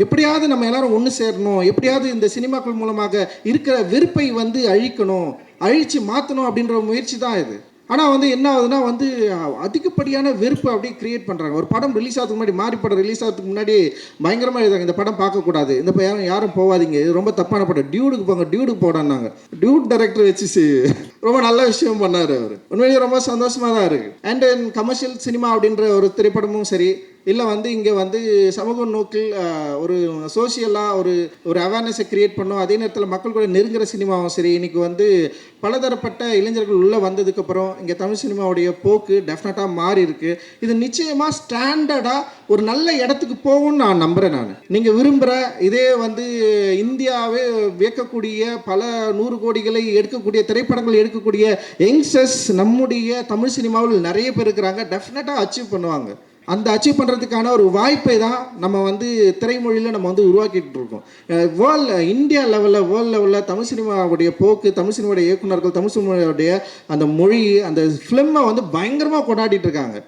எப்படியாவது நம்ம எல்லாரும் ஒன்று சேரணும், எப்படியாவது இந்த சினிமாக்கள் மூலமாக இருக்கிற வெறுப்பை வந்து அழிக்கணும், அழித்து மாற்றணும் அப்படின்ற முயற்சி தான் இது. ஆனால் வந்து என்ன ஆகுதுன்னா வந்து அதிகப்படியான வெறுப்பு அப்படியே கிரியேட் பண்ணுறாங்க. ஒரு படம் ரிலீஸ் ஆகிறதுக்கு முன்னாடி, மாறி படம் ரிலீஸ் ஆகிறதுக்கு முன்னாடி பயங்கரமாக எழுதாங்க, இந்த படம் பார்க்கக்கூடாது, இந்த யாரும் போகாதீங்க, இது ரொம்ப தப்பான படம், டியூடுக்கு போங்க, டியூடுக்கு போடான்னாங்க. டியூட் டைரக்டர் வச்சு ரொம்ப நல்ல விஷயம் பண்ணார் அவர். உண்மையிலேயே ரொம்ப சந்தோஷமாக தான் இருக்குது. அண்ட் தென் கமர்ஷியல் சினிமா அப்படின்ற ஒரு திரைப்படமும் சரி, இல்லை வந்து இங்கே வந்து சமூக நோக்கில் ஒரு சோசியலாக ஒரு அவேர்னஸை க்ரியேட் பண்ணோம், அதே நேரத்தில் மக்கள் கூட நெருங்குற சினிமாவும் சரி, இன்றைக்கி வந்து பலதரப்பட்ட இளைஞர்கள் உள்ளே வந்ததுக்கப்புறம் இங்கே தமிழ் சினிமாவுடைய போக்கு டெஃபினட்டாக மாறி இருக்குது. இது நிச்சயமாக ஸ்டாண்டர்டாக ஒரு நல்ல இடத்துக்கு போகும்னு நான் நம்புகிறேன். நீங்கள் விரும்புகிற இதே வந்து இந்தியாவே வியக்கக்கூடிய பல 100 கோடிகளை எடுக்கக்கூடிய திரைப்படங்கள் எடுக்கக்கூடிய யங்ஸ்டர்ஸ் நம்முடைய தமிழ் சினிமாவில் நிறைய பேர் இருக்கிறாங்க. டெஃபினட்டாக அச்சீவ் பண்ணுவாங்க. அந்த அச்சீவ் பண்ணுறதுக்கான ஒரு வாய்ப்பை தான் நம்ம வந்து திரைமொழியில் நம்ம வந்து உருவாக்கிட்டு இருக்கோம். இந்தியா லெவலில், வேர்ல்டு லெவலில் தமிழ் சினிமாவுடைய போக்கு, தமிழ் சினிமாவுடைய இயக்குநர்கள், தமிழ் சினிமாவுடைய அந்த மொழி, அந்த ஃபிலிமை வந்து பயங்கரமாக கொண்டாடிட்டு இருக்காங்க.